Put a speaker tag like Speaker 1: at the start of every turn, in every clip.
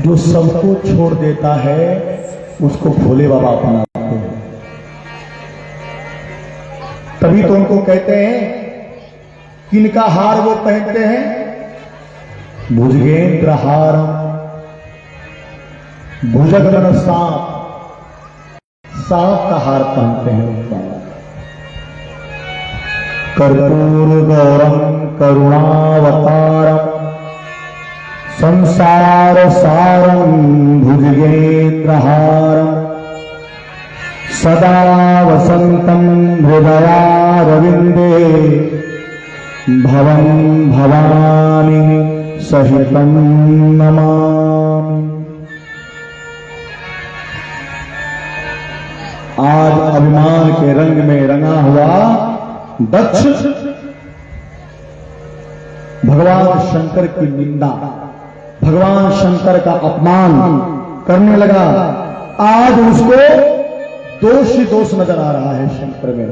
Speaker 1: जो सबको छोड़ देता है उसको भोले बाबा अपनाते हैं। तभी तो उनको कहते हैं, किनका हार वो पहनते हैं? भुजगेंद्र हारम, भुजगन सांप, सांप का हार पहनते हैं उनका। कर्पूर गौरम करुणावतारम संसार सारम भुजगेन्द्रहारम सदा वसंतम हृदयारविंदे भवं भवानी सहितं नमामि। आज अभिमान के रंग में रंगा हुआ दक्ष भगवान शंकर की निंदा, भगवान शंकर का अपमान करने लगा। आज उसको दोष ही दोष नजर आ रहा है शंकर में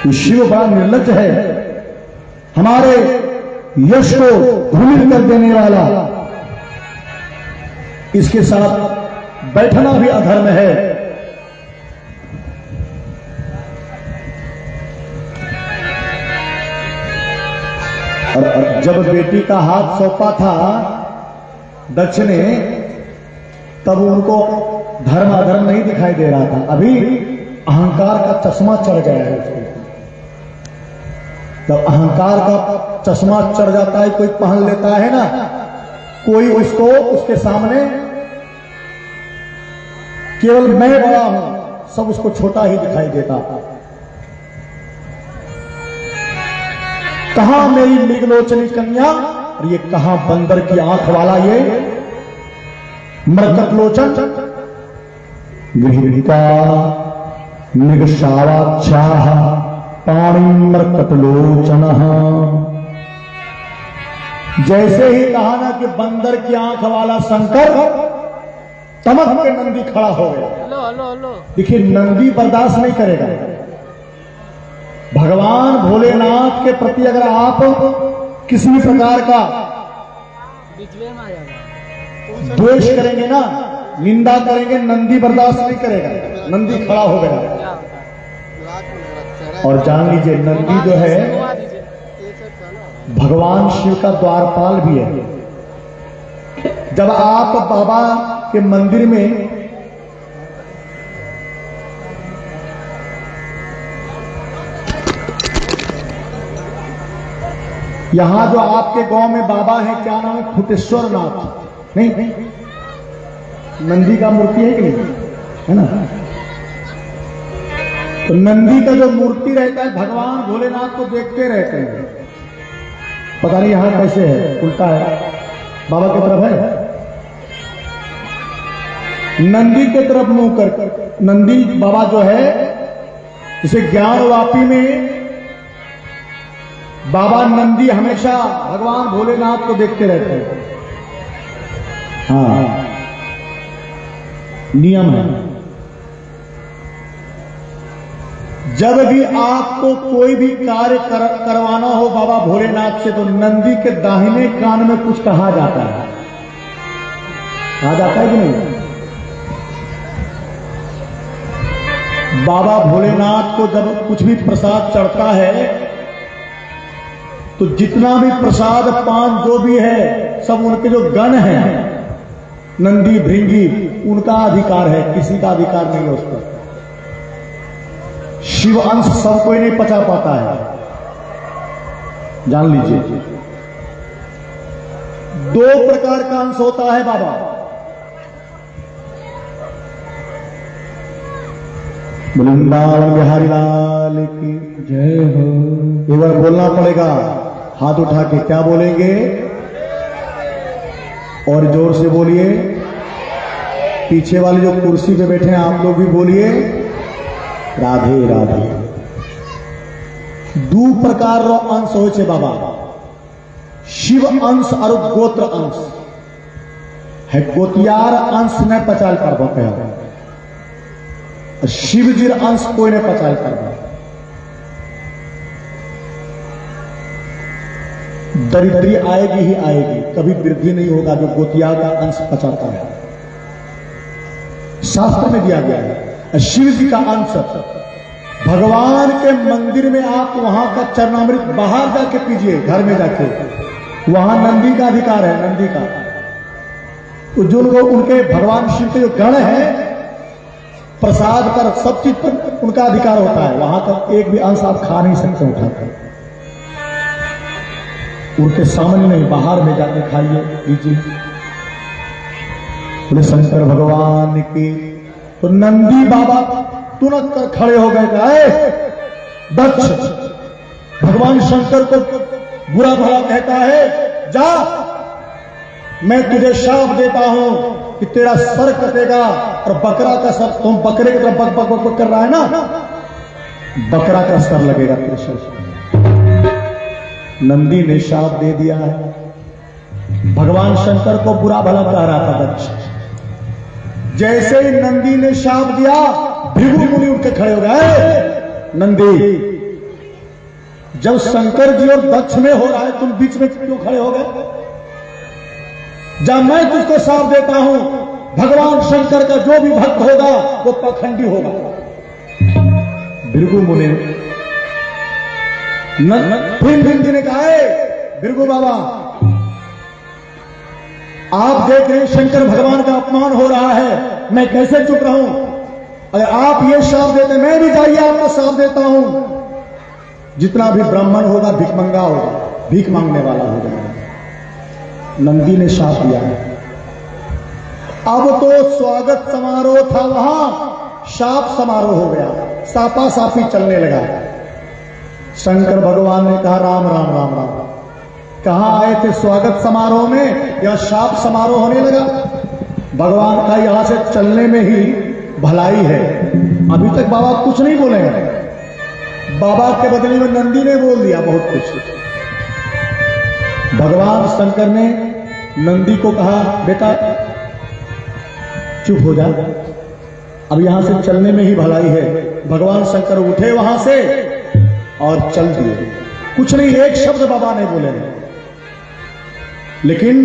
Speaker 1: कि शिव बड़ा निर्लज्ज है, हमारे यश को धूमिल कर देने वाला, इसके साथ बैठना भी अधर्म है। और जब बेटी का हाथ सौंपा था दक्ष ने, तब उनको धर्म अधर्म नहीं दिखाई दे रहा था, अभी अहंकार का चश्मा चढ़ गया है उसको। जब अहंकार का चश्मा चढ़ जाता है, कोई पहन लेता है ना, कोई उसको उसके सामने केवल मैं बड़ा हूं, सब उसको छोटा ही दिखाई देता। कहां मेरी मृगलोचनी कन्या, और ये कहां बंदर की आंख वाला ये मरकट लोचन, गृहीता मृगशावाच्छाह पाणी मरकट लोचन। जैसे ही कहा ना कि बंदर की आंख वाला शंकर, तमक के नंदी खड़ा हो गया। देखिए नंदी बर्दाश्त नहीं करेगा। भगवान भोलेनाथ के प्रति अगर आप किसी भी प्रकार का द्वेष करेंगे ना, निंदा करेंगे, नंदी बर्दाश्त नहीं करेगा, नंदी खड़ा हो गया। और जान लीजिए नंदी जो है भगवान शिव का द्वारपाल भी है। जब आप बाबा के मंदिर में यहां जो आपके गांव में बाबा है, क्या नाम है? फुटेश्वर नाथ, नहीं नंदी का मूर्ति है कि नहीं, है ना? तो नंदी का जो मूर्ति रहता है, भगवान भोलेनाथ को देखते रहते हैं। पता नहीं यहां कैसे है, उल्टा है, बाबा की तरफ है, नंदी के तरफ मुंह कर। नंदी बाबा जो है, इसे ज्ञानवापी में बाबा नंदी हमेशा भगवान भोलेनाथ को देखते रहते हैं। हाँ, नियम है। जब भी आपको कोई भी कार्य करवाना हो बाबा भोलेनाथ से, तो नंदी के दाहिने कान में कुछ कहा जाता है। कहा जाता है कि नहीं? बाबा भोलेनाथ को जब कुछ भी प्रसाद चढ़ता है, तो जितना भी प्रसाद पान जो भी है, सब उनके जो गण हैं, नंदी भृंगी, उनका अधिकार है, किसी का अधिकार नहीं है उस पर। शिव अंश सब कोई नहीं पचा पाता है, जान लीजिए। दो प्रकार का अंश होता है बाबा। वृंदावन बिहारी लाल की जय हो। एक बार बोलना पड़ेगा, हाथ उठा के। क्या बोलेंगे? और जोर से बोलिए। पीछे वाले जो कुर्सी पे बैठे हैं आप लोग भी बोलिए राधे राधे। दो प्रकार रो अंश हो छे बाबा, शिव अंश और गोत्र अंश है। गोतियार अंश ने पचाल कर शिव जी अंश कोई ने पचाल कर। दरिद्री आएगी ही आएगी, कभी वृद्धि नहीं होगा जो गोतिया का अंश बचाता है। शास्त्र में दिया गया है शिव जी का अंश भगवान के मंदिर में, आप वहां का चरणामृत बाहर जाके पीजिए, घर में जाके, वहां नंदी का अधिकार है, नंदी का। तो जो लोग उनके भगवान शिव के जो गण है, प्रसाद पर सब चीज पर उनका अधिकार होता है, वहां का एक भी अंश आप खा नहीं सकते उठाकर, उनके सामने नहीं, बाहर में जाके खाइए पीजिए। बोले शंकर भगवान की। तो नंदी बाबा तुरंत कर खड़े हो गए, दक्ष भगवान शंकर को बुरा भला कहता है, जा मैं तुझे शाप देता हूं कि तेरा सर कटेगा और बकरा का सर, तुम बकरे की तरफ बक बक बक बक कर रहा है ना, बकरा का सर लगेगा तेरे सर। नंदी ने शाप दे दिया है। भगवान शंकर को बुरा भला कह रहा था दक्ष। जैसे ही नंदी ने शाप दिया, भृगु मुनि उठ के खड़े हो गए। नंदी, जब शंकर जी और दक्ष में हो रहा है, तुम बीच में क्यों खड़े हो गए? जब मैं तुझको शाप देता हूं, भगवान शंकर का जो भी भक्त होगा वो पाखंडी होगा। भृगु मुनि जी ने कहा, भृगु बाबा आप देख रहे हैं शंकर भगवान का अपमान हो रहा है, मैं कैसे चुप रहूं? अगर आप ये शाप देते, मैं भी जाइए आपको शाप देता हूं, जितना भी ब्राह्मण होगा भिखमंगा होगा, भीख मांगने वाला होगा। नंदी ने शाप दिया। अब तो स्वागत समारोह था, वहां शाप समारोह हो गया, सापा सापी चलने लगा। शंकर भगवान ने कहा, राम राम राम राम, कहां आए थे स्वागत समारोह में, या शाप समारोह होने लगा? भगवान का यहां से चलने में ही भलाई है। अभी तक बाबा कुछ नहीं बोले हैं, बाबा के बदले में नंदी ने बोल दिया बहुत कुछ। भगवान शंकर ने नंदी को कहा, बेटा चुप हो जा, अब यहां से चलने में ही भलाई है। भगवान शंकर उठे वहां से और चल दिए। कुछ नहीं, एक शब्द बाबा ने बोले, लेकिन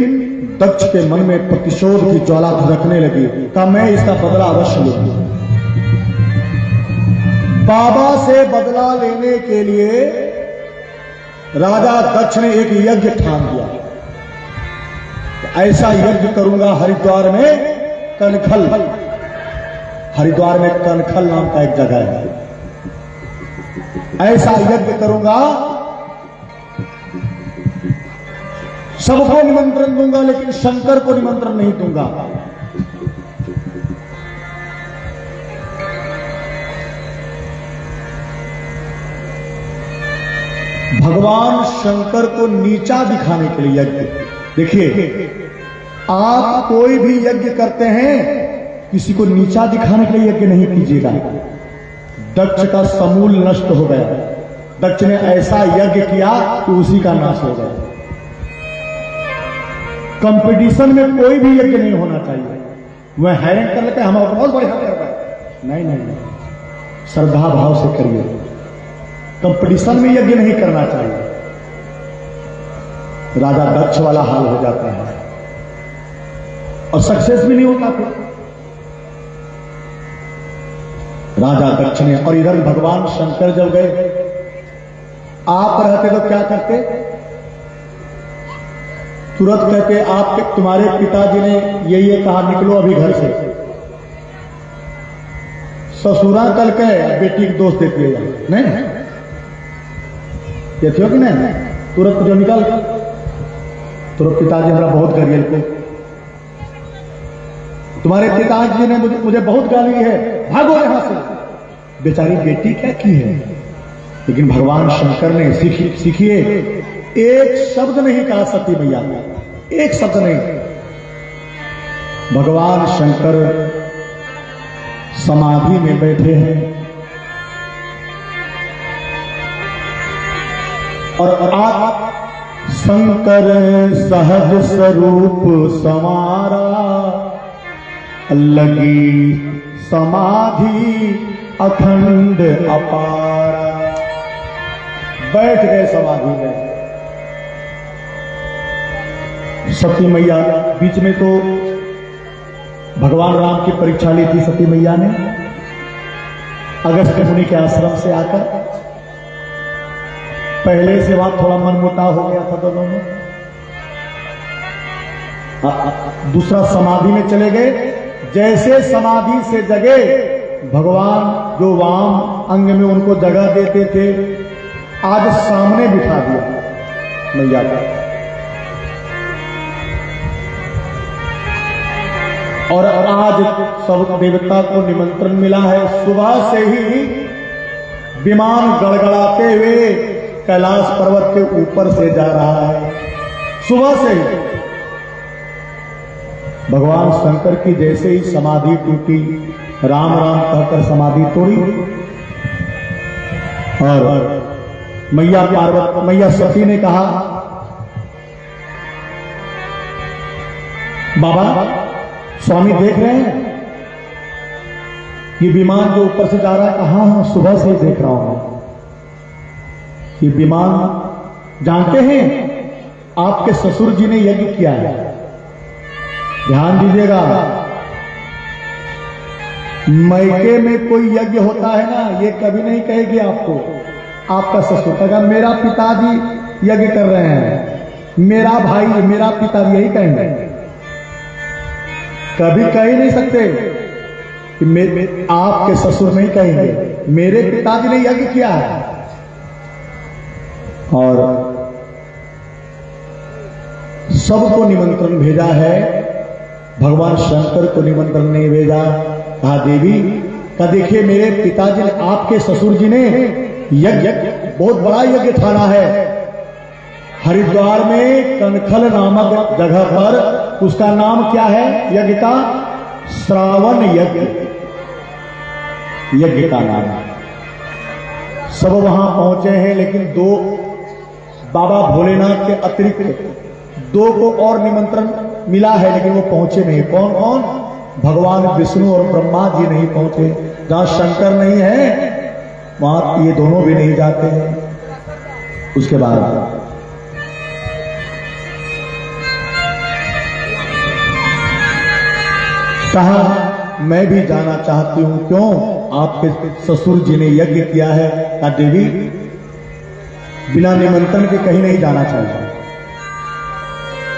Speaker 1: दक्ष के मन में प्रतिशोध की ज्वाला धड़कने लगी। कहा, मैं इसका बदला अवश्य लूंगा। बाबा से बदला लेने के लिए राजा दक्ष ने एक यज्ञ ठान दिया। ऐसा यज्ञ करूंगा हरिद्वार में, कनखल, हरिद्वार में कनखल नाम का एक जगह है, ऐसा यज्ञ करूंगा, सबको निमंत्रण दूंगा, लेकिन शंकर को निमंत्रण नहीं दूंगा। भगवान शंकर को नीचा दिखाने के लिए यज्ञ। देखिए, आप कोई भी यज्ञ करते हैं, किसी को नीचा दिखाने के लिए यज्ञ नहीं कीजिएगा। दक्ष का समूल नष्ट हो गया। दक्ष ने ऐसा यज्ञ किया कि उसी का नाश हो गया। कंपटीशन में कोई भी यज्ञ नहीं होना चाहिए। वह हैरान कर लेते हैं, हम बहुत बढ़िया कर रहे हैं। नहीं नहीं नहीं, श्रद्धा भाव से करिए। कंपटीशन में यज्ञ नहीं करना चाहिए। राजा दक्ष वाला हाल हो जाता है और सक्सेस भी नहीं होता फिर। राजा दक्ष ने, और इधर भगवान शंकर जब गए, आप रहते तो क्या करते? तुरंत कहते, आपके तुम्हारे पिताजी ने ये कहा, निकलो अभी घर से। ससुरा कल के बेटी की दोस्त देती है, नहीं कहते हो कि नहीं? तुरंत जो निकल, तुरंत पिताजी हमारा बहुत गरियल को, तुम्हारे पिताजी ने मुझे बहुत गाली है, भागो यहां से। बेचारी बेटी क्या की है, लेकिन भगवान शंकर ने सीखिए, एक शब्द नहीं कहा सती मैया ने, एक शब्द नहीं। भगवान शंकर समाधि में बैठे हैं और आप शंकर सहज स्वरूप समारा, लगी समाधि अखंड अपारा। बैठ गए समाधि में। सती मैया बीच में तो भगवान राम की परीक्षा ली थी सती मैया ने अगस्त मुनि के आश्रम से आकर। पहले से वहां थोड़ा मनमुटाव हो गया था दोनों में। दूसरा समाधि में चले गए। जैसे समाधि से जगे भगवान जो वाम अंग में उनको जगह देते थे आज सामने बिठा दिया मैया का। और आज सब देवता को निमंत्रण मिला है। सुबह से ही विमान गड़गड़ाते हुए कैलाश पर्वत के ऊपर से जा रहा है। सुबह से ही भगवान शंकर की जैसे ही समाधि टूटी, राम राम कहकर समाधि तोड़ी और मैया सती ने कहा, बाबा स्वामी देख रहे हैं ये विमान जो ऊपर से जा रहा है? कहां? हाँ, सुबह से ही देख रहा हूं। ये विमान जानते हैं आपके ससुर जी ने यज्ञ किया है। ध्यान दीजिएगा, मैके में कोई यज्ञ होता है ना, ये कभी नहीं कहेगी आपको आपका ससुर। कहेगा मेरा पिताजी यज्ञ कर रहे हैं, मेरा भाई, मेरा पिताजी, यही कहेंगे। कभी कह ही नहीं सकते कि आपके ससुर नहीं कहेंगे मेरे पिताजी ने यज्ञ किया है। और सबको निमंत्रण भेजा है, भगवान शंकर को निमंत्रण नहीं भेजा। कहा देवी का देखिए मेरे पिताजी ने, आपके ससुर जी ने यज्ञ, बहुत बड़ा यज्ञ ठाना है हरिद्वार में कनखल नामक जगह पर। उसका नाम क्या है यज्ञ का? श्रावण यज्ञ, यज्ञ का नाम। सब वहां पहुंचे हैं, लेकिन दो बाबा भोलेनाथ के अतिरिक्त दो को और निमंत्रण मिला है, लेकिन वो पहुंचे नहीं। कौन कौन? भगवान विष्णु और ब्रह्मा जी नहीं पहुंचे। जहां शंकर नहीं है वहां ये दोनों भी नहीं जाते हैं। उसके बाद कहा मैं भी जाना चाहती हूं। क्यों? आपके ससुर जी ने यज्ञ किया है। कहा देवी बिना निमंत्रण के कहीं नहीं जाना चाहिए,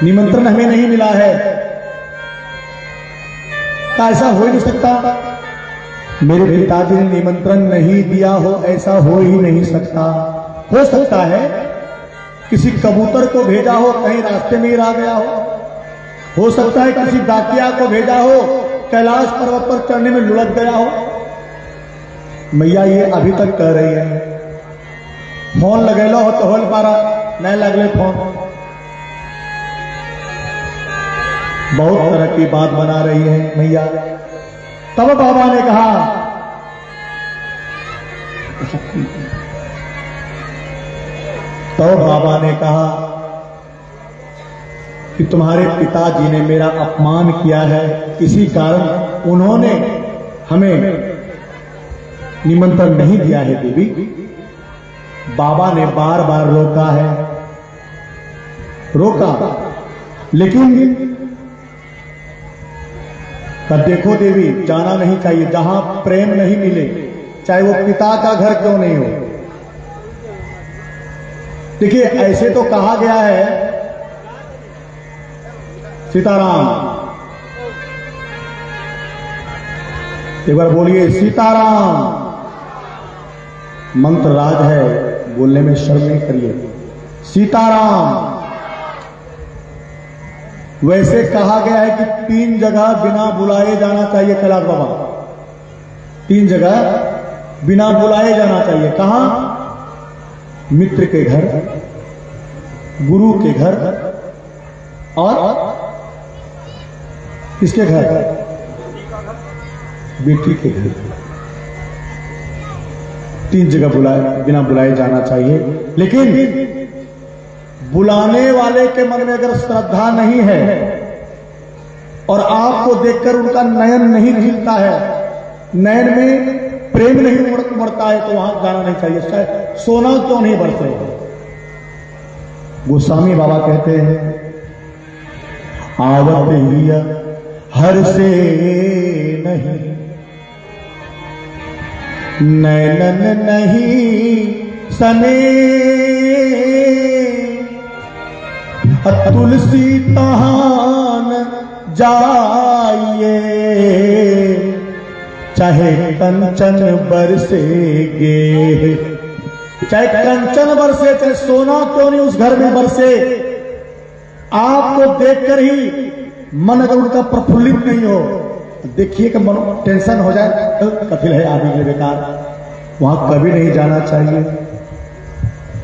Speaker 1: निमंत्रण हमें नहीं मिला है। क्या ऐसा हो ही नहीं सकता? मेरे पिताजी ने निमंत्रण नहीं दिया हो, ऐसा हो ही नहीं सकता। हो सकता है किसी कबूतर को भेजा हो, कहीं रास्ते में ही रह गया हो सकता है किसी डाकिया को भेजा हो, कैलाश पर्वत पर चढ़ने में लुढ़क गया हो। मैया ये अभी तक कह रही है। फोन लगेलो हो तो होल पारा नहीं लगले फोन। बहुत तरह की बात बना रही है मैया। तब बाबा ने कहा कि तुम्हारे पिताजी ने मेरा अपमान किया है, इसी कारण उन्होंने हमें निमंत्रण नहीं दिया है देवी। बाबा ने बार बार रोका, लेकिन तब देखो देवी जाना नहीं चाहिए जहां प्रेम नहीं मिले, चाहे वो पिता का घर क्यों नहीं हो। देखिए ऐसे तो कहा गया है, सीताराम, एक बार बोलिए सीताराम। मंत्र राज है, बोलने में शर्म नहीं करिए। सीताराम। वैसे कहा गया है कि 3 जगह बिना बुलाए जाना चाहिए कैलाश बाबा, 3 जगह बिना बुलाए जाना चाहिए। कहां? मित्र के घर, गुरु के घर और किसके घर? बेटी के घर। 3 जगह बिना बुलाए जाना चाहिए। लेकिन बुलाने वाले के मन में अगर श्रद्धा नहीं है और आपको देखकर उनका नयन नहीं खिलता है, नयन में प्रेम नहीं उमड़ता है, तो वहां जाना नहीं चाहिए। चाहे सोना क्यों नहीं बरसे। गोस्वामी बाबा कहते हैं आवत हिया हर से नहीं, नैनन नहीं सने, तुलसी तहान जाइए, चाहे कंचन बरसेगे, चाहे कंचन बरसे, चाहे सोना क्यों नहीं उस घर में बरसे, आपको देखकर ही मन अगर उनका प्रफुल्लित नहीं हो, देखिए कि मन टेंशन हो जाए, तो कथिल है आदमी के बेकार, वहां कभी नहीं जाना चाहिए।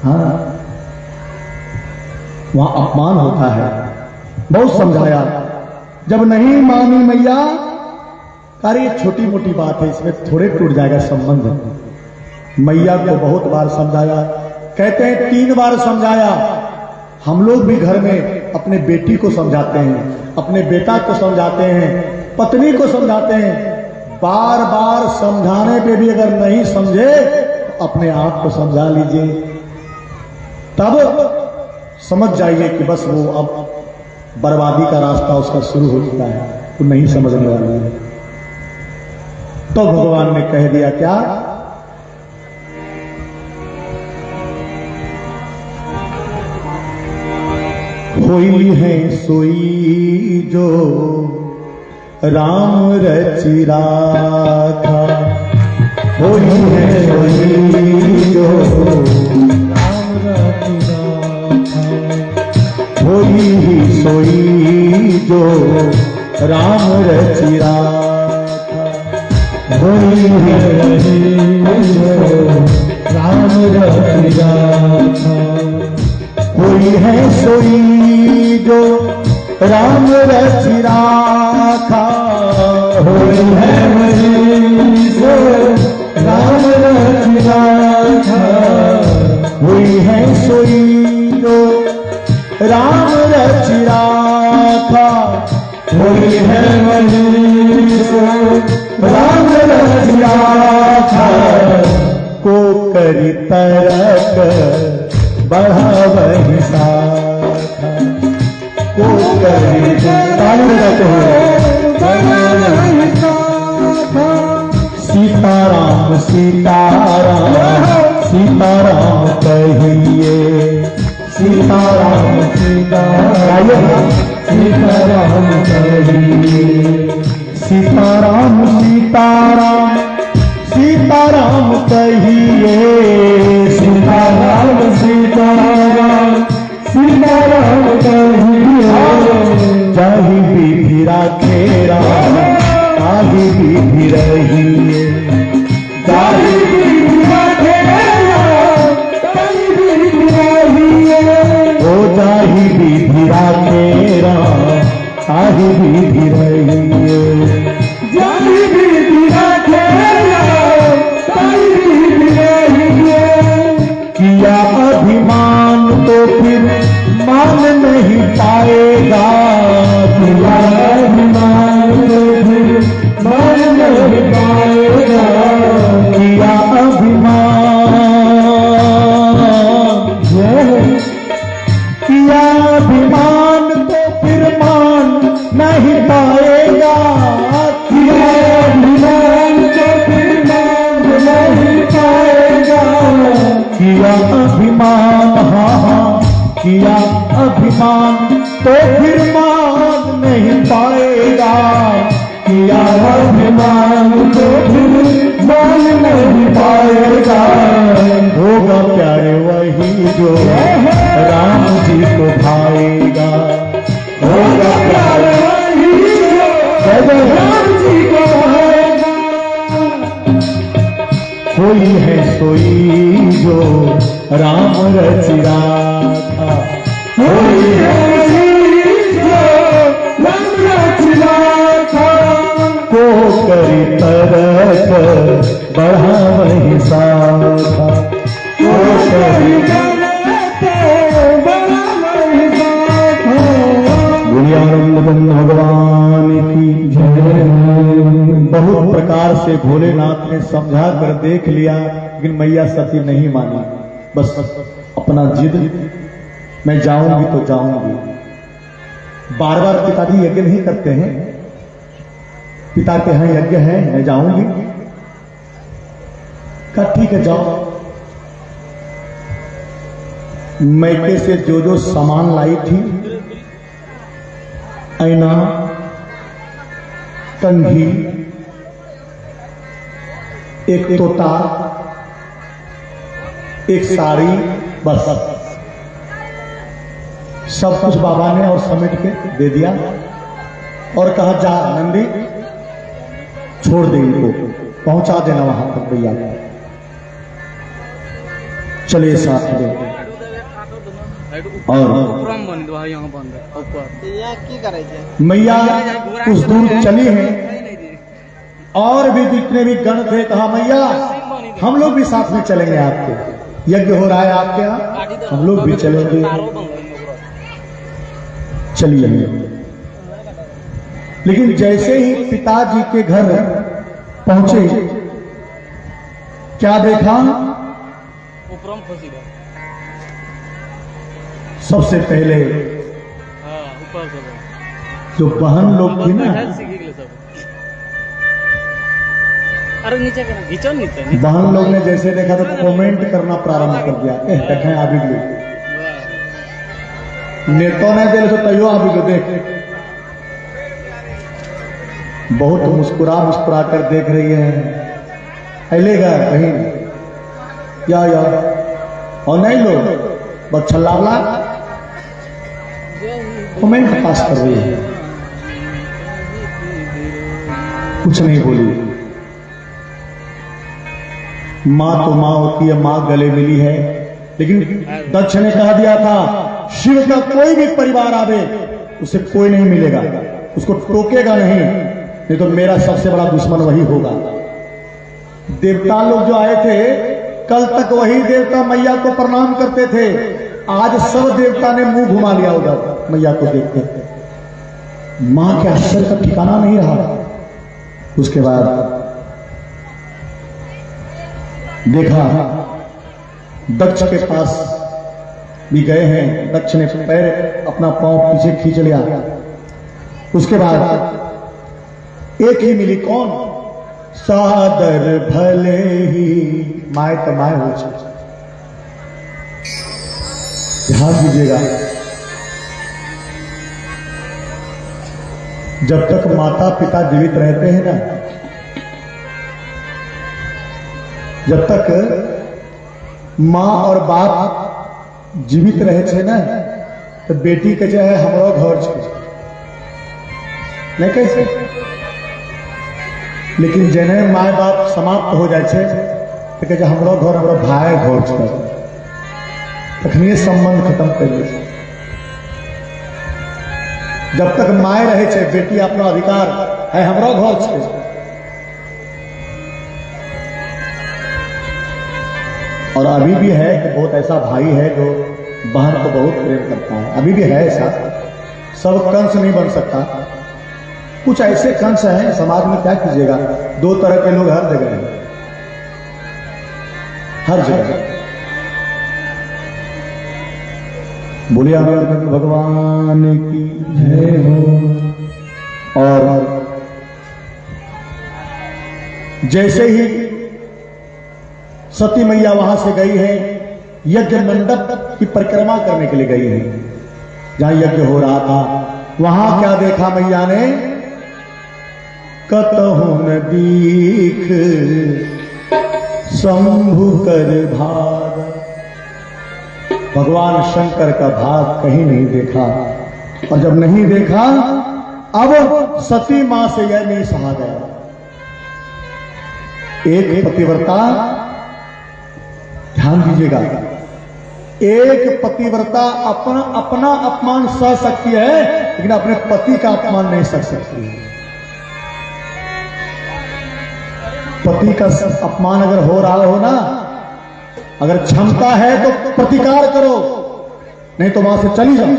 Speaker 1: हाँ, वहां अपमान होता है। बहुत समझाया, जब नहीं मानी मैया, अरे ये छोटी मोटी बात है, इसमें थोड़े टूट जाएगा संबंध। मैया को बहुत बार समझाया, कहते हैं 3 बार समझाया। हम लोग भी घर में अपने बेटी को समझाते हैं, अपने बेटा को समझाते हैं, पत्नी को समझाते हैं। बार बार समझाने पे भी अगर नहीं समझे तो अपने आप को समझा लीजिए, तब समझ जाइए कि बस वो अब बर्बादी का रास्ता उसका शुरू हो चुका है, तो नहीं समझने वाली है। तो भगवान ने कह दिया क्या, होई है सोई जो राम रचि राखा, होई है सोई जो राम रचि राखा, होई ही सोई जो राम रचि राखा, होई है जो राम रचि राखा, होई है सोई जो राम रचि राखा, होई है जो राम रचि राखा, होई है सोई जो राम रचि राखा, होई है जो राम रचि राखा, को करी तरक बढ़ावहि साखा, को करी सीताराम सीताराम सीताराम कहिए, सीताराम सीताराम सीताराम कहिए, सीताराम सीताराम सीताराम कहिए, सीताराम सीताराम सीताराम कहिए, चाही विधि राखे राम ताही विधि रहिए, चाही विधि राखे राम ताही विधि रहिए, ओ चाही विधि राखे राम ताही विधि रहिए, चाही विधि राखे राम ताही विधि रहिए, किया अभिमान तो फिर मान नहीं पाएगा, किया अभिमान तो फिर मान नहीं पाएगा, किया अभिमान, किया अभिमान तो फिर मान नहीं पाएगा, किया अभिमान तो फिर मान नहीं पाएगा, किया अभिमान, हाँ किया अभिमान तो फिर मान नहीं पाएगा, किया अभिमान तो फिर मान नहीं पाएगा, होगा प्यारे वही जो राम जी को भाएगा, होगा प्यारे वही जो राम जी को भाएगा, कोई है सोई जो राम रचि राखा, कोई है जो राम रचि राखा, को करी तरक बढ़ावहि साखा, को करी तरक बढ़ावहि साखा। गुरुआनंद भगवान की जय। बहुत प्रकार से भोलेनाथ ने समझा कर देख लिया, लेकिन मैया सती नहीं मानी। बस अपना जिद, मैं जाऊंगी तो जाऊंगी, बार बार पिताजी यज्ञ नहीं करते हैं, पिता के यहाँ यज्ञ है, मैं जाऊंगी। कहा ठीक है जाओ। मैके से जो जो सामान लाई थी, ऐना, कंघी, एक तोता, एक साड़ी, बस सब कुछ बाबा ने और समेट के दे दिया और कहा जा नंदी छोड़ दे इनको, पहुंचा देना वहां तक भैया। चलिए साथ में और मैया कुछ दूर चली है और भी जितने भी गण थे कहा मैया हम लोग भी साथ में चलेंगे, आपके यज्ञ हो रहा है आपके यहाँ, हम लोग भी चलेंगे। चलिए। लेकिन जैसे ही पिताजी के घर पहुंचे क्या देखा? सबसे पहले जो बहन लोग थी ना, बहन लोग ने जैसे देखा तो कमेंट करना प्रारंभ कर दिया, देखें अभी लोग नेतों ने दिल से तैयो अभी को देख, बहुत मुस्कुरा मुस्कुरा कर देख रही है। अलेगा बहन या और नहीं लोग बस छल्ला कमेंट पास कर रही है, कुछ नहीं बोली। मां तो मां होती है, मां गले मिली है, लेकिन दक्ष ने कह दिया था शिव का कोई भी परिवार आवे उसे कोई नहीं मिलेगा, उसको टोकेगा नहीं तो मेरा सबसे बड़ा दुश्मन वही होगा। देवता लोग जो आए थे कल तक वही देवता मैया को प्रणाम करते थे, आज सब देवता ने मुंह घुमा लिया उधर मैया को देखते। मां के आश्चर्य का ठिकाना नहीं रहा। उसके बाद देखा दक्ष के पास भी गए हैं, दक्ष ने पैर अपना पांव पीछे खींच लिया। उसके बाद एक ही मिली, कौन? सादर भले ही माए तमाए हो। ध्यान दीजिएगा, जब तक माता पिता जीवित रहते हैं ना, जब तक मां और बाप जीवित रहे थे ना, तो बेटी के चाहे हमारा घर छे नहीं कैसे, लेकिन जने माय बाप समाप्त हो जाए छे तो कहे हमारा घर हमारा भाई घर छे, तखनिए संबंध खत्म कर ली। जब तक माय रहे छे बेटी अपना अधिकार है हमारा घर छे, और अभी भी है कि बहुत ऐसा भाई है जो बहन को बहुत प्रेम करता है, अभी भी है ऐसा। सब कंस नहीं बन सकता, कुछ ऐसे कंस हैं समाज में, क्या कीजिएगा, दो तरह के लोग हर जगह हैं, हर जगह। बोलिए भगवान की जय हो। और जैसे ही सती मैया वहां से गई है, यज्ञ मंडप की परिक्रमा करने के लिए गई है, जहां यज्ञ हो रहा था। वहां क्या देखा मैया ने? कतहु न दीख शंभु कर भाग, भगवान शंकर का भाग कहीं नहीं देखा। और जब नहीं देखा, अब सती मां से यह नहीं सहा गया। एक पतिव्रता, ध्यान दीजिएगा, एक पतिव्रता अपना अपमान सह सकती है, लेकिन अपने पति का अपमान नहीं सह सकती है। पति का अपमान अगर हो रहा हो ना, अगर क्षमता है तो प्रतिकार करो, नहीं तो वहां से चली जाओ।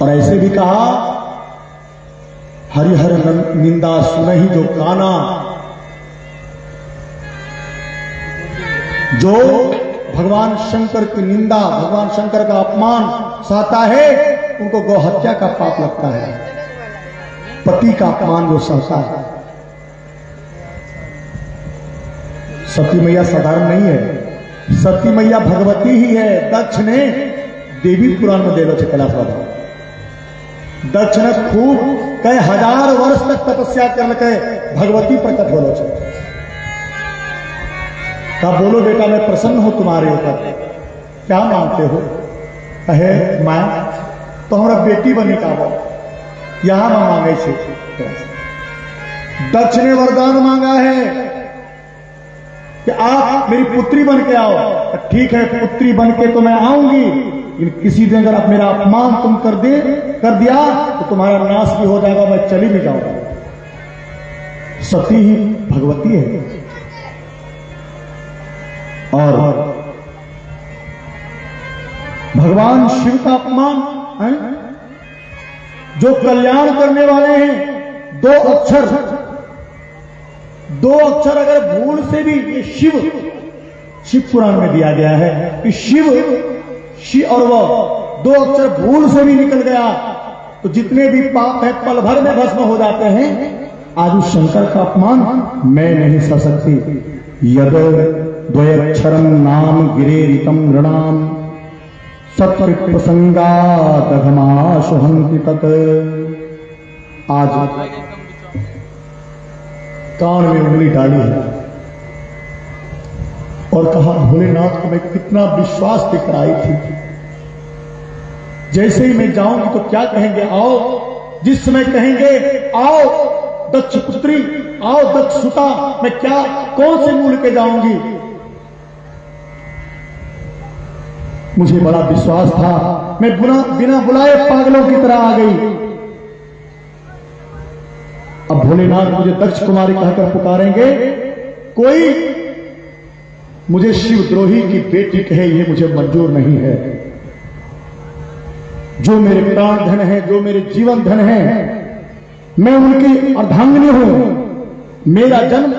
Speaker 1: और ऐसे भी कहा, हरिहर निंदा सुनहि जो काना, जो भगवान शंकर की निंदा, भगवान शंकर का अपमान सहता है, उनको गौ हत्या का पाप लगता है। पति का अपमान जो सहता है। सती मैया साधारण नहीं है, सती मैया भगवती ही है। दक्ष ने देवी पुराण में देलो चला प्रभा, दक्ष ने खूब कई हजार वर्ष तक तपस्या करके भगवती प्रकट बोलो छे। कहा बोलो बेटा मैं प्रसन्न हूं तुम्हारे ऊपर, क्या मांगते हो? कहे मां तो हमारा बेटी बनी का वो यहां मांगे छे। दक्ष ने वरदान मांगा है कि आप मेरी पुत्री बन के आओ। ठीक है पुत्री बन के तो मैं आऊंगी, लेकिन किसी दिन अगर आप मेरा अपमान तुम कर दिया तो तुम्हारा नाश भी हो जाएगा, मैं चली भी जाऊंगा। सती ही भगवती है। और भगवान शिव का अपमान है, जो कल्याण करने वाले हैं। दो अक्षर अगर भूल से भी, ये शिव पुराण में दिया गया है कि शिव और वह दो अक्षर भूल से भी निकल गया तो जितने भी पाप है पल भर में भस्म हो जाते हैं। आज उस शंकर का अपमान मैं नहीं सह सकती। यद द्वयक्षरम नाम गिरेरितम नृणाम सत्य प्रसंगादघमाशुहन्ति तत्। आज कान में उंगली डाली है और कहा भोलेनाथ को मैं कितना विश्वास देकर आई थी, जैसे ही मैं जाऊंगी तो क्या कहेंगे, आओ। जिस समय कहेंगे आओ दक्ष पुत्री, आओ दक्ष सुता, मैं क्या कौन से मुंह लेके जाऊंगी। मुझे बड़ा विश्वास था, मैं बिना बुलाए पागलों की तरह आ गई। अब भोलेनाथ मुझे दक्ष कुमारी कहकर पुकारेंगे, कोई मुझे शिवद्रोही की बेटी कहे, ये मुझे मंजूर नहीं है। जो मेरे प्राण धन है, जो मेरे जीवन धन है, मैं उनकी अर्धांगिनी हूं। मेरा जन्म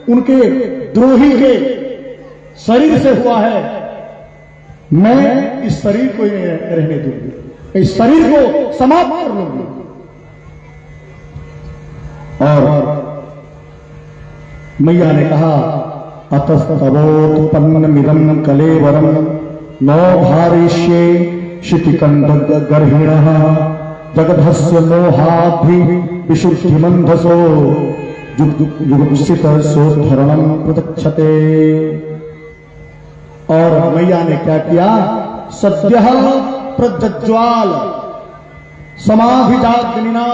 Speaker 1: उनके द्रोही के शरीर से हुआ है। मैं इस शरीर को ही रहने दूंगी, इस शरीर को समाप्त कर लूंगी। और मैया ने कहा अतस्तवोत्पन्नमिदं कलेवरम नौ भारिष्ये शितिकंद गर्हिणः जगधस्य मोहाद्धि विशुद्धिमंधसो जुगुप्सित सोत्थरणं प्रतक्षते। और मैया ने क्या किया, सद्यः प्रज्ज्वाल समाधिजाग्निना,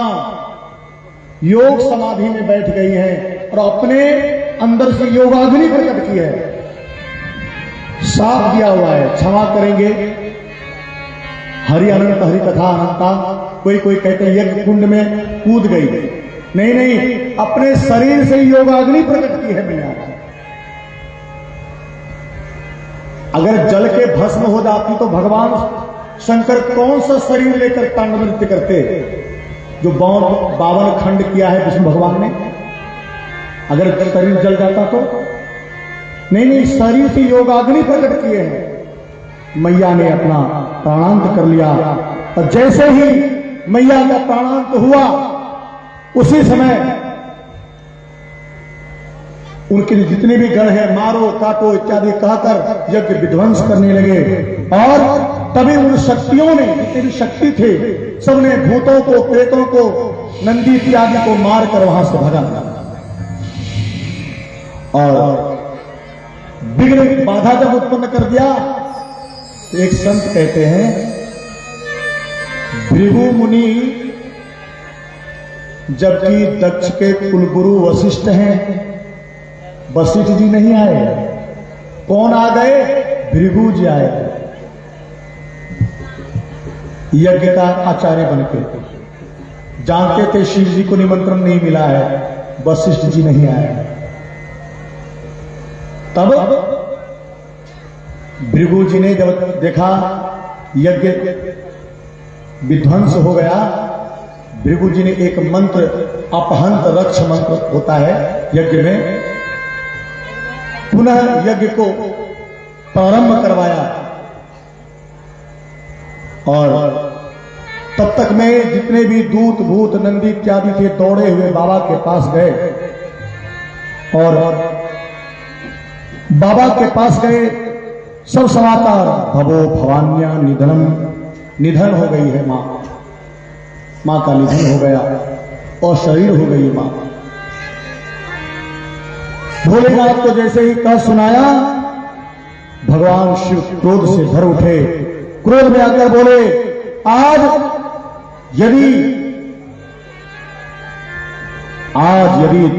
Speaker 1: योग समाधि में बैठ गई है और अपने अंदर से योगाग्नि प्रकट की है। साफ दिया हुआ है, क्षमा करेंगे। हरि अनंत हरि कथा अनंता। कोई कहते हैं यज्ञ कुंड में कूद गई, नहीं, अपने शरीर से योगाग्नि प्रकट की है मैया। अगर जल के भस्म हो जाती तो भगवान शंकर कौन सा शरीर लेकर तांडव नृत्य करते, जो 52 खंड किया है विष्णु भगवान ने। अगर शरीर जल जाता तो नहीं, शरीर से योगाग्नि प्रकट किए हैं। मैया ने अपना प्राणांत कर लिया और जैसे ही मैया का प्राणांत हुआ उसी समय उनके जितने भी गण हैं मारो काटो इत्यादि कहकर यज्ञ विध्वंस करने लगे। और तभी उन शक्तियों ने, जितने भी शक्ति थे, सबने भूतों को, प्रेतों को, नंदी इत्यादि को मारकर वहां से भगा। और विघ्न बाधा जब उत्पन्न कर दिया, एक संत कहते हैं भृगु मुनि, जबकि दक्ष के कुलगुरु वशिष्ठ हैं, वशिष्ठ जी नहीं आए। कौन आ गए? भृगु जी आए, यज्ञ का आचार्य बनके। जानते थे शिव जी को निमंत्रण नहीं मिला है, वशिष्ठ जी नहीं आए। तब भृगु जी ने जब देखा यज्ञ विध्वंस हो गया, भृगु जी ने एक मंत्र, अपहंत रक्ष मंत्र होता है यज्ञ में, पुनः यज्ञ को प्रारंभ करवाया। और तब तक में जितने भी दूत भूत नंदी इत्यादि थे दौड़े हुए बाबा के पास गए और बाबा के पास गए। सब समाचार भवो भवान्या निधनम, निधन हो गई है मां, मां का निधन हो गया और शरीर हो गई मां। भोलेनाथ को जैसे ही कह सुनाया भगवान शिव क्रोध से भर उठे। क्रोध में आकर बोले, आज यदि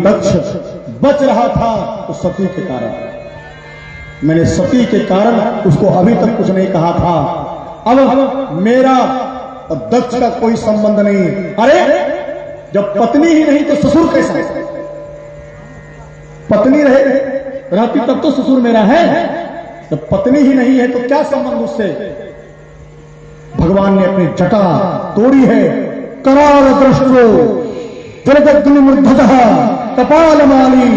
Speaker 1: दक्ष बच रहा था तो सती के कारण, मैंने सती के कारण उसको अभी तक कुछ नहीं कहा था। अब मेरा और दक्ष का कोई संबंध नहीं। अरे जब पत्नी ही नहीं तो ससुर कैसा? पत्नी रहती तब तो ससुर मेरा है, जब पत्नी ही नहीं है तो क्या संबंध उससे? भगवान ने अपनी जटा तोड़ी है। कराल दृष्टो जलदग्निमूर्धजः कपालमाली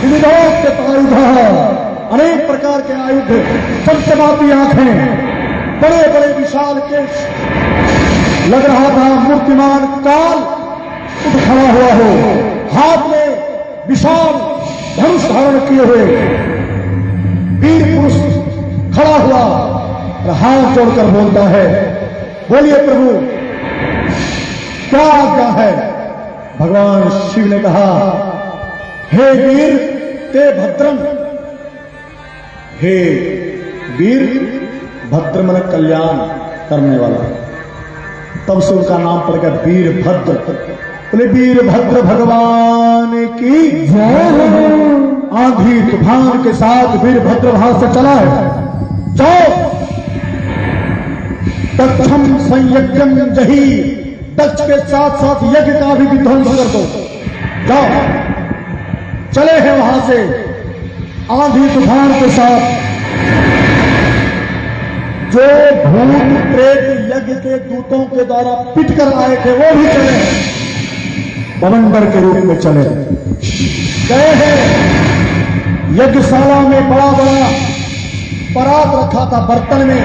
Speaker 1: विविधोक्तपायुधः, अनेक प्रकार के आयुध, चमचमाती आंखें, बड़े बड़े विशाल केश, लग रहा था मूर्तिमान काल उठ खड़ा हुआ हो, हाथ में विशाल धनुष धारण किए हुए वीर पुरुष खड़ा हुआ और हाथ जोड़कर बोलता है, बोलिए प्रभु क्या आज्ञा है? भगवान शिव ने कहा, हे वीर ते भद्रम, हे वीर, भद्र मन कल्याण करने वाला। तब से उनका नाम पड़ गया वीरभद्र। बोले वीरभद्र भगवान की जय। आंधी तूफान के साथ वीरभद्र वहां से चला है। जाओ दक्षम संयज्ञम जही, दक्ष के साथ साथ यज्ञ का भी विध्वंस कर दो। जाओ, चले हैं वहां से आंधी तूफान के साथ। जो भूत प्रेत यज्ञ के दूतों के द्वारा पिट कर आए थे वो भी चले, बवंडर के रूप में चले गए हैं। यज्ञशाला में बड़ा बड़ा परात रखा था, बर्तन में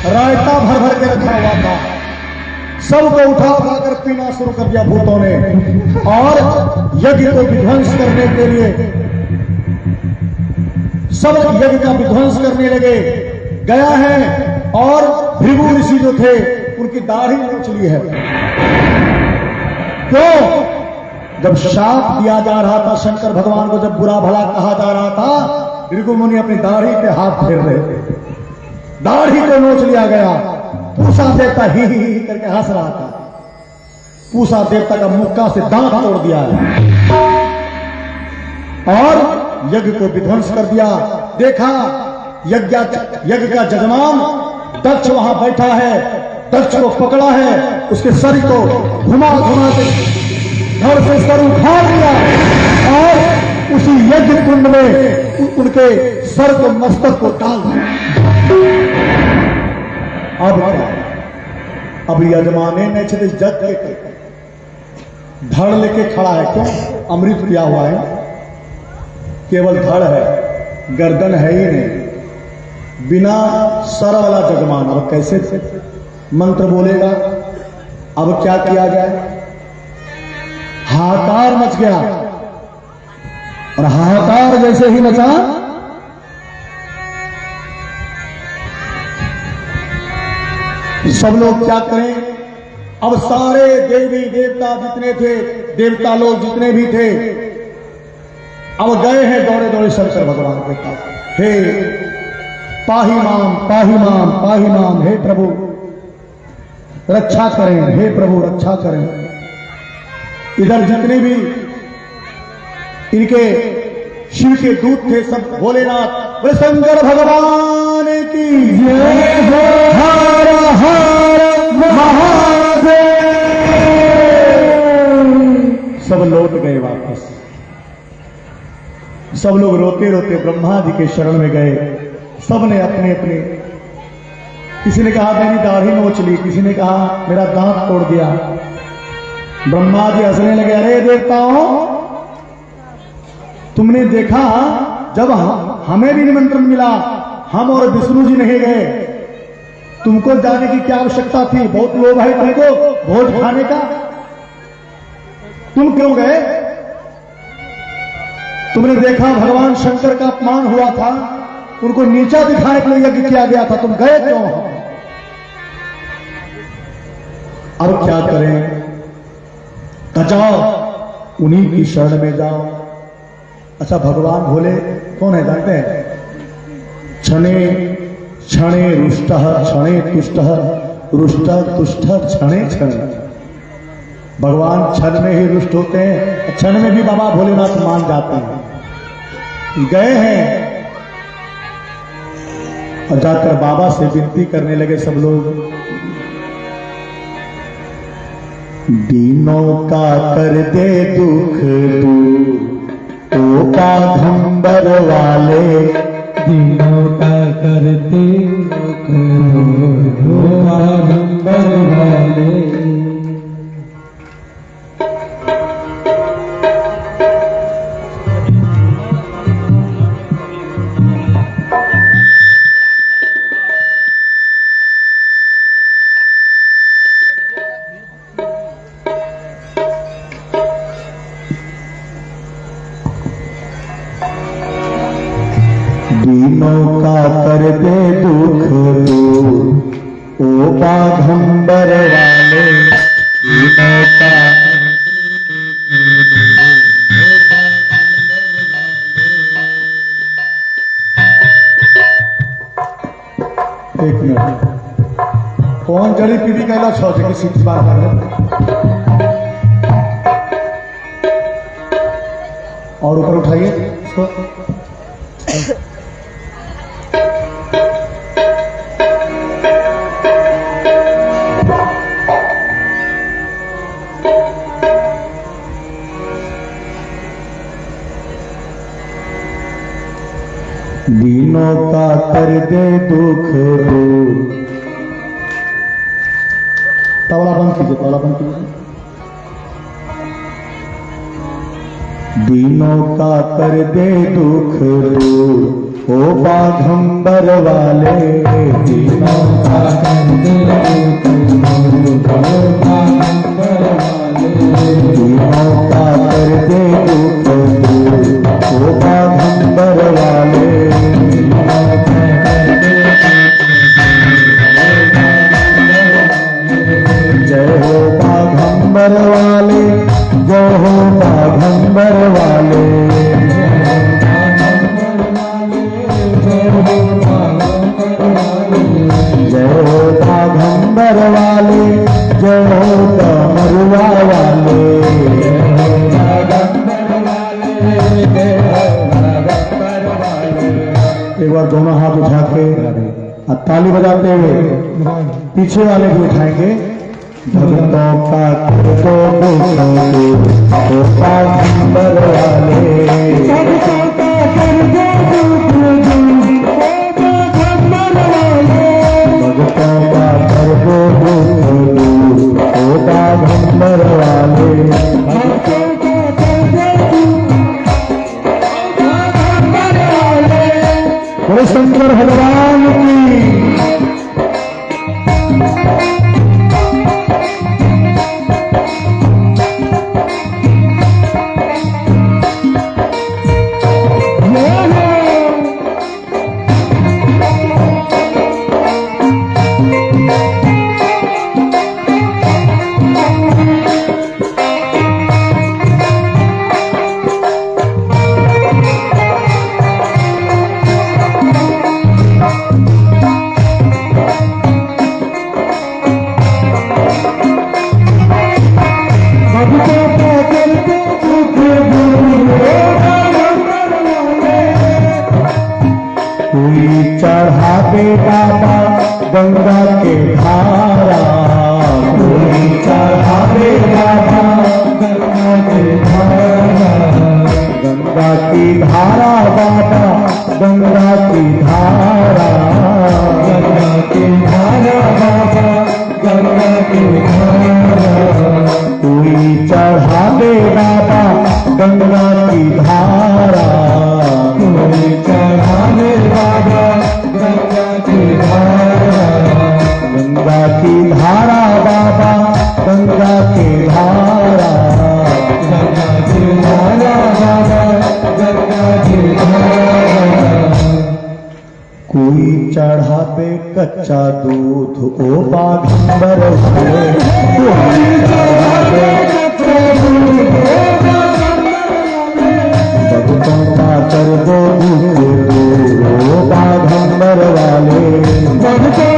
Speaker 1: रायता भर भर के रखा हुआ था। सबको उठा उठाकर पीना शुरू कर दिया भूतों ने और यज्ञ को विध्वंस करने के लिए सब यज्ञ का विध्वंस करने लगे। गया है और भृगु ऋषि जो थे उनकी दाढ़ी नोच ली है। क्यों? जब शाप दिया जा रहा था शंकर भगवान को, जब बुरा भला कहा जा रहा था, भृगु मुनि अपनी दाढ़ी पे हाथ फेर रहे थे, दाढ़ी को नोच लिया गया। पूषा देवता ही करके हंस रहा था। पूषा देवता का मुक्का से दांत तोड़ दिया है और यज्ञ को विध्वंस कर दिया। देखा यज्ञ का जजमान दक्ष वहां बैठा है, दक्ष को पकड़ा है, उसके शरीर को घुमा घुमा के घर से सर उखाड़ लिया और उसी यज्ञ कुंड में उनके सर को मस्तक को डाल दिया। अब यजमाने ने जग के धड़ लेके खड़ा है। क्यों? अमृत पिया हुआ है, केवल धड़ है, गर्दन है ही नहीं। बिना सर वाला जजमान अब कैसे मंत्र बोलेगा? अब क्या किया जाए? हाहाकार मच गया और हाहाकार जैसे ही मचा, सब लोग क्या करें? अब सारे देवी देवता जितने थे, देवता लोग जितने भी थे, अब गए हैं दौड़े दौड़े शंकर भगवान के पास। हे पाही माम पाही माम पाही माम, हे प्रभु रक्षा करें, हे प्रभु रक्षा करें। इधर जितने भी इनके शिव के दूत थे सब भोलेनाथ, बोले शंकर भगवान की जय हो, हर हर महादेव। सब लौट गए वापस। सब लोग रोते रोते ब्रह्मा जी के शरण में गए। सब ने अपने अपने, किसी ने कहा मेरी दाढ़ी नोच ली, किसी ने कहा मेरा दांत तोड़ दिया। ब्रह्मा जी हंसने लगे, अरे देवताओं, तुमने देखा जब हमें भी निमंत्रण मिला, हम और विष्णु जी नहीं गए। तुमको जाने की क्या आवश्यकता थी? बहुत लोभ है तुमको भोज खाने का। तुम क्यों गए? तुमने देखा भगवान शंकर का अपमान हुआ था, उनको नीचा दिखाने के लिए यज्ञ किया गया था, तुम गए क्यों? अब क्या करें? तो जाओ उन्हीं की शरण में जाओ। अच्छा, भगवान भोले कौन है जानते हैं? क्षणे क्षणे रुष्ट क्षणे तुष्ट रुष्ट तुष्ट क्षणे क्षणे। भगवान क्षण में ही रुष्ट होते हैं, क्षण में भी बाबा भोलेनाथ मान जाते हैं। गए हैं और जाकर बाबा से विनती करने लगे सब लोग, दीनों का कर दे दुख दूर ओ बाघंबर वाले,
Speaker 2: दीनों का कर दे दुख दूर ओ बाघंबर वाले।
Speaker 1: दीनों का कर दे दुख दूर ओ बाघंबर वाले, दीनों का एक मिनट, कौन जड़ी पीढ़ी कहला छो कि सीधी बात कर और ऊपर उठाइए इसको। दीनों का कर दे दुख दूर। तबला बंद कीजिए, तबला बंद कीजिए। दीनों का कर दे दुख दूर ओ बाघंबर वाले,
Speaker 2: दीनों का कर दे दुख दूर ओ बाघंबर वाले।
Speaker 1: दीनों का कर दे दुख दूर ओ बाघंबर वाले। जय हो बाघंबर वाले, जय हो बाघंबर वाले, जय हो बाघंबर वाले, जय हो कमरुआ वाले। एक बार दोनों हाथ उठा के और ताली बजाते हुए पीछे वाले भी उठाएंगे। भक्तों का तो बाघंबर वाले, भक्तों का कर दो भक्तों का कर दो ओ बाघंबर वाले, भक्तों का कर दो। बोले शंकर भगवान की। चढ़ावे बाबा गंगा के धारा, कोई चढ़ावे बाबा गंगा के धारा, गंगा की धारा बाबा गंगा की धारा,
Speaker 2: गंगा की धारा बाबा गंगा की धारा।
Speaker 1: कोई चढ़ावे बाबा गंगा की धारा,
Speaker 2: कोई चढ़ावे बाबा
Speaker 1: की धारा,
Speaker 2: गंगा की धारा बाबा, गंगा की धारा।
Speaker 1: कोई चढ़ा पे कच्चा दूध ओ बाघंबर वाले, कोई चढ़ा पे भक्तों का कर दो दूध ओ बाघंबर वाले,
Speaker 2: भक्तों